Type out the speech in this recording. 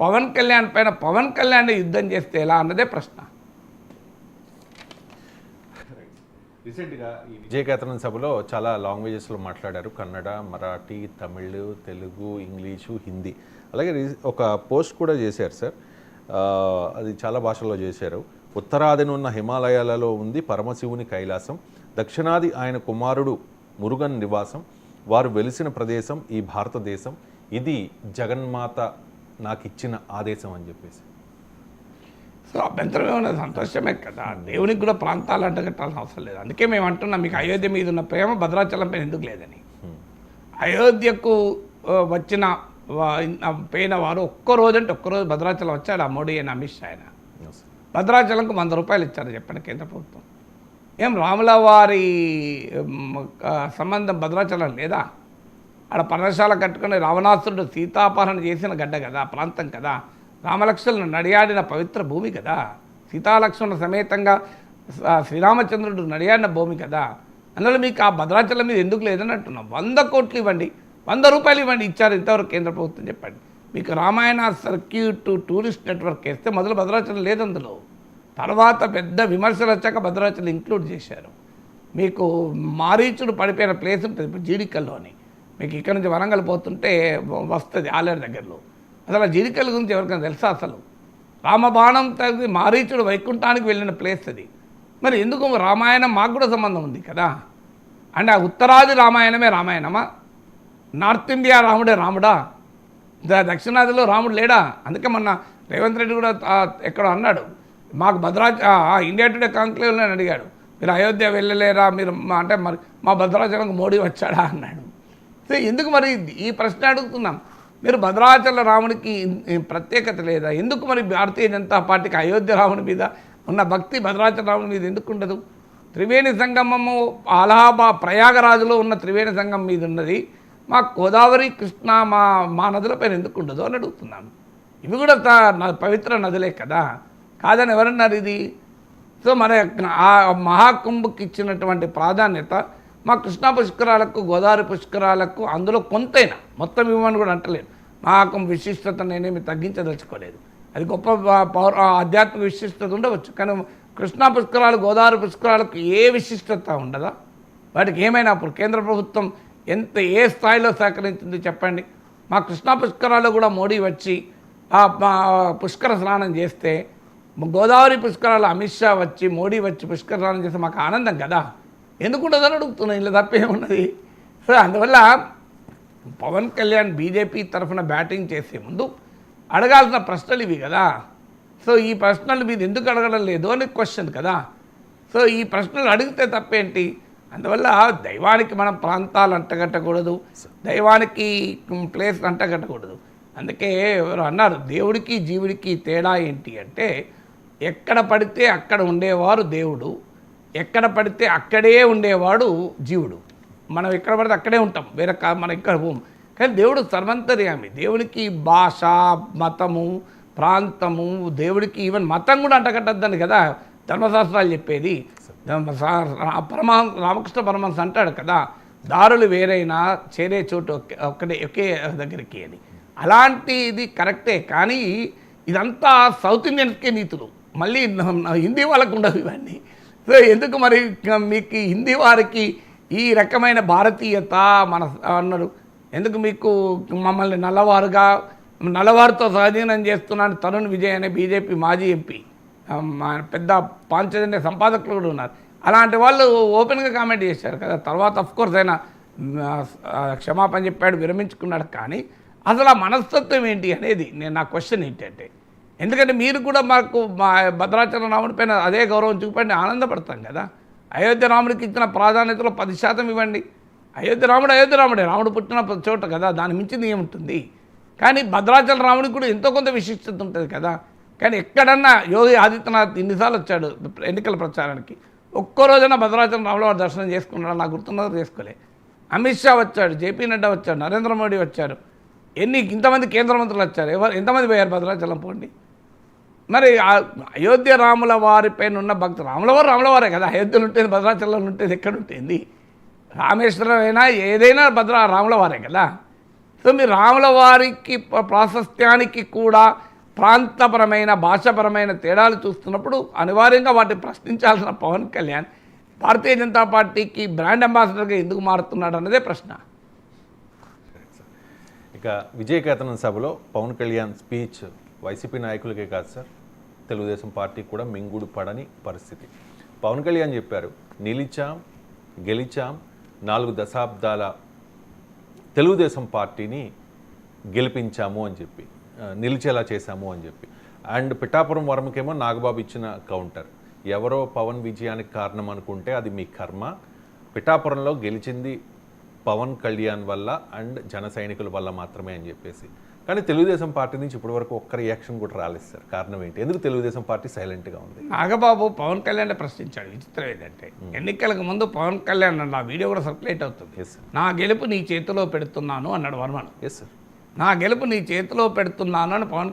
పవన్ కళ్యాణ్ పైన పవన్ కళ్యాణ్ యుద్ధం చేస్తే ఎలా అన్నదే ప్రశ్న. రీసెంట్గా ఈ విజయకేతనం సభలో చాలా లాంగ్వేజెస్లో మాట్లాడారు. కన్నడ, మరాఠీ, తమిళ్, తెలుగు, ఇంగ్లీషు, హిందీ. అలాగే ఒక పోస్ట్ కూడా చేశారు సార్. అది చాలా భాషల్లో చేశారు. ఉత్తరాదిన ఉన్న హిమాలయాలలో ఉంది పరమశివుని కైలాసం, దక్షిణాది ఆయన కుమారుడు మురుగన్ నివాసం, వారు వెలిసిన ప్రదేశం ఈ భారతదేశం, ఇది జగన్మాత నాకు ఇచ్చిన ఆదేశం అని చెప్పేసి. సో అభ్యంతరం ఏమన్నా సంతోషమే కదా. దేవునికి కూడా ప్రాంతాలు అంటగట్టాల్సిన అవసరం లేదు. అందుకే మేము అంటున్నాం మీకు అయోధ్య మీద ఉన్న ప్రేమ భద్రాచలం పైన ఎందుకు లేదని. అయోధ్యకు వచ్చిన పోయిన వారు ఒక్కరోజు భద్రాచలం వచ్చాడు ఆ మోడీ అయిన అమిత్ షా అయినా. భద్రాచలంకు 100 రూపాయలు ఇచ్చారు చెప్పండి కేంద్ర ప్రభుత్వం. ఏం రాముల వారి సంబంధం భద్రాచలం లేదా? ఆడ పర్ణశాల కట్టుకుని రావణాసురుడు సీతాపహరణ చేసిన గడ్డ కదా, ప్రాంతం కదా, రామలక్ష్మణులు నడియాడిన పవిత్ర భూమి కదా, సీతాలక్ష్మణ సమేతంగా శ్రీరామచంద్రుడు నడియాడిన భూమి కదా. అందులో మీకు ఆ భద్రాచలం మీద ఎందుకు లేదని అంటున్నాం. 100 కోట్లు ఇవ్వండి, 100 రూపాయలు ఇవ్వండి, ఇచ్చారు ఇంతవరకు కేంద్ర ప్రభుత్వం చెప్పండి. మీకు రామాయణ సర్క్యూట్ టూరిస్ట్ నెట్వర్క్ వేస్తే మొదలు భద్రాచలం లేదు అందులో. తర్వాత పెద్ద విమర్శలు వచ్చాక భద్రాచలం ఇంక్లూడ్ చేశారు. మీకు మారీచుడు పడిపోయిన ప్లేస్ ఉంటుంది ఇప్పుడు జీడికల్లోని. మీకు ఇక్కడ నుంచి వరంగల్ పోతుంటే వస్తుంది ఆలేరు దగ్గరలో. అసలు జీడికల్ గురించి ఎవరికైనా తెలుసా? అసలు రామబాణం తగ్గి మారీచుడు వైకుంఠానికి వెళ్ళిన ప్లేస్ అది. మరి ఎందుకు రామాయణం మాకు కూడా సంబంధం ఉంది కదా. అంటే ఆ ఉత్తరాది రామాయణమే రామాయణమా? నార్త్ ఇండియా రాముడే రాముడా? దక్షిణాదిలో రాముడు లేడా? అందుకే మొన్న రేవంత్ రెడ్డి కూడా ఎక్కడో అన్నాడు, మాకు ఇండియా టుడే కాంక్లేవ్లో అడిగాడు, మీరు అయోధ్య వెళ్ళలేరా మీరు అంటే మరి మా భద్రాచలంకు మోడీ వచ్చాడా అన్నాడు. సో ఎందుకు మరి ఈ ప్రశ్న అడుగుతున్నాం. మీరు భద్రాచల రాముడికి ప్రత్యేకత లేదా? ఎందుకు మరి భారతీయ జనతా పార్టీకి అయోధ్య రాముడి మీద ఉన్న భక్తి భద్రాచల రాముడి మీద ఎందుకు ఉండదు? త్రివేణి సంగమము ప్రయాగరాజులో ఉన్న త్రివేణి సంగమం మీద ఉన్నది, మా గోదావరి కృష్ణ మా నదులపైన ఎందుకు ఉండదు అని అడుగుతున్నాను. ఇవి కూడా పవిత్ర నదులే కదా, కాదని ఎవరన్నారు ఇది? సో మన ఆ మహాకుంభకి ఇచ్చినటువంటి ప్రాధాన్యత మా కృష్ణా పుష్కరాలకు గోదావరి పుష్కరాలకు అందులో కొంతైనా, మొత్తం ఇవ్వమని కూడా అంటలేదు. మహాకుంభ విశిష్టత నేనేమి తగ్గించదలుచుకోలేదు. అది గొప్ప ఆధ్యాత్మిక విశిష్టత ఉండవచ్చు, కానీ కృష్ణా పుష్కరాలు గోదావరి పుష్కరాలకు ఏ విశిష్టత ఉండదా? వాటికి ఏమైనా అప్పుడు కేంద్ర ప్రభుత్వం ఏ స్థాయిలో సహకరించింది చెప్పండి. మా కృష్ణా పుష్కరాలు కూడా మోడీ వచ్చి పుష్కర స్నానం చేస్తే, గోదావరి పుష్కరాలు అమిత్ షా వచ్చి మోడీ వచ్చి పుష్కర స్నానం చేస్తే మాకు ఆనందం కదా, ఎందుకుంటుందని అడుగుతున్నాను. ఇలా తప్పేమున్నది? సో అందువల్ల పవన్ కళ్యాణ్ బీజేపీ తరఫున బ్యాటింగ్ చేసే ముందు అడగాల్సిన ప్రశ్నలు ఇవి కదా. సో ఈ ప్రశ్నలు మీరు ఎందుకు అడగడం లేదు అని క్వశ్చన్ కదా. సో ఈ ప్రశ్నలు అడిగితే తప్పేంటి? అందువల్ల దైవానికి మనం ప్రాంతాలు అంటగట్టకూడదు, దైవానికి ప్లేస్ అంటగట్టకూడదు. అందుకే ఎవరు అన్నారు, దేవుడికి జీవుడికి తేడా ఏంటి అంటే, ఎక్కడ పడితే అక్కడ ఉండేవారు దేవుడు, ఎక్కడ పడితే అక్కడే ఉండేవాడు జీవుడు. మనం ఎక్కడ పడితే అక్కడే ఉంటాం, వేరే మనం ఇక్కడ పోం. కానీ దేవుడు సర్వంతర్యామి. దేవుడికి భాష, మతము, ప్రాంతము, దేవుడికి ఈవెన్ మతం కూడా అంటగట్టద్దని కదా ధర్మశాస్త్రాలు చెప్పేది. రామకృష్ణ పరమహంస అంటాడు కదా, దారులు వేరైనా చేరే చోటు ఒకే దగ్గరికి అని. అలాంటిది కరెక్టే, కానీ ఇదంతా సౌత్ ఇండియన్స్కే నీతులు, మళ్ళీ హిందీ వాళ్ళకు ఉండవు ఇవన్నీ. సో ఎందుకు మరి మీకు హిందీ వారికి ఈ రకమైన భారతీయత మన అన్నారు? ఎందుకు మీకు మమ్మల్ని నల్లవారితో స్వాధీనం చేస్తున్నాను తరుణ్ విజయ్ అనే బీజేపీ మాజీ ఎంపీ, పెద్ద పాంచజన్య సంపాదకులు కూడా ఉన్నారు. అలాంటి వాళ్ళు ఓపెన్గా కామెంట్ చేశారు కదా. తర్వాత అఫ్కోర్స్ ఆయన క్షమాపణ చెప్పాడు, విరమించుకున్నాడు. కానీ అసలు ఆ మనస్తత్వం ఏంటి అనేది నా క్వశ్చన్ ఏంటంటే, ఎందుకంటే మీరు కూడా మాకు మా భద్రాచలం రాముడి పైన అదే గౌరవం చూపండి, ఆనందపడతాం కదా. అయోధ్య రాముడికి ఇచ్చిన ప్రాధాన్యతలో 10% ఇవ్వండి. అయోధ్య రాముడే, రాముడు పుట్టిన చోట కదా, దాని మించింది ఏముంటుంది. కానీ భద్రాచల రాముడికి కూడా ఎంతో కొంత విశిష్టత ఉంటుంది కదా. కానీ ఎక్కడన్నా యోగి ఆదిత్యనాథ్ ఇన్నిసార్లు వచ్చాడు ఎన్నికల ప్రచారానికి, ఒక్కరోజైనా భద్రాచలం రాముల వారి దర్శనం చేసుకున్నాడు నాకు గుర్తున్నది, చేసుకోలే. అమిత్ షా వచ్చాడు, జేపీ నడ్డా వచ్చాడు, నరేంద్ర మోడీ వచ్చారు, ఇంతమంది కేంద్ర మంత్రులు వచ్చారు, ఎంతమంది పోయారు భద్రాచలం పోండి. మరి అయోధ్య రాముల వారిపైన ఉన్న భక్తులు రాములవారే కదా. అయోధ్యలో ఉంటుంది, భద్రాచలంలో ఉంటుంది, ఎక్కడ ఉంటుంది? రామేశ్వరం అయినా ఏదైనా రాముల వారే కదా. సో మీరు రాముల వారికి ప్రాశస్త్యానికి కూడా ప్రాంతపరమైన భాషాపరమైన తేడాలు చూస్తున్నప్పుడు అనివార్యంగా వాటిని ప్రశ్నించాల్సిన పవన్ కళ్యాణ్ భారతీయ జనతా పార్టీకి బ్రాండ్ అంబాసిడర్గా ఎందుకు మారుతున్నాడు అన్నదే ప్రశ్న. ఇక విజయకేతనం సభలో పవన్ కళ్యాణ్ స్పీచ్ వైసీపీ నాయకులకే కాదు సార్, తెలుగుదేశం పార్టీకి కూడా మింగుడు పడని పరిస్థితి. పవన్ కళ్యాణ్ చెప్పారు, నిలిచాం గెలిచాం 4 దశాబ్దాల తెలుగుదేశం పార్టీని గెలిపించాము అని చెప్పి, నిలిచేలా చేశాము అని చెప్పి. అండ్ పిఠాపురం వరంకేమో నాగబాబు ఇచ్చిన కౌంటర్, ఎవరో పవన్ విజయానికి కారణం అనుకుంటే అది మీ కర్మ, పిఠాపురంలో గెలిచింది పవన్ కళ్యాణ్ వల్ల అండ్ జన సైనికుల వల్ల మాత్రమే అని చెప్పేసి. కానీ తెలుగుదేశం పార్టీ నుంచి ఇప్పటివరకు ఒక్క రియాక్షన్ కూడా రాలేదు సార్. కారణం ఏంటి? ఎందుకు తెలుగుదేశం పార్టీ సైలెంట్గా ఉంది? నాగబాబు పవన్ కళ్యాణ్ ప్రశ్నించాడు. విచిత్రం ఏంటంటే ఎన్నికలకు ముందు పవన్ కళ్యాణ్ అన్న వీడియో కూడా సర్క్యులేట్ అవుతుంది. Yes sir. నా గెలుపు నీ చేతిలో పెడుతున్నాను అన్నాడు వర్మను. Yes sir. నా గెలుపు నీ చేతిలో పెడుతున్నాను అని పవన్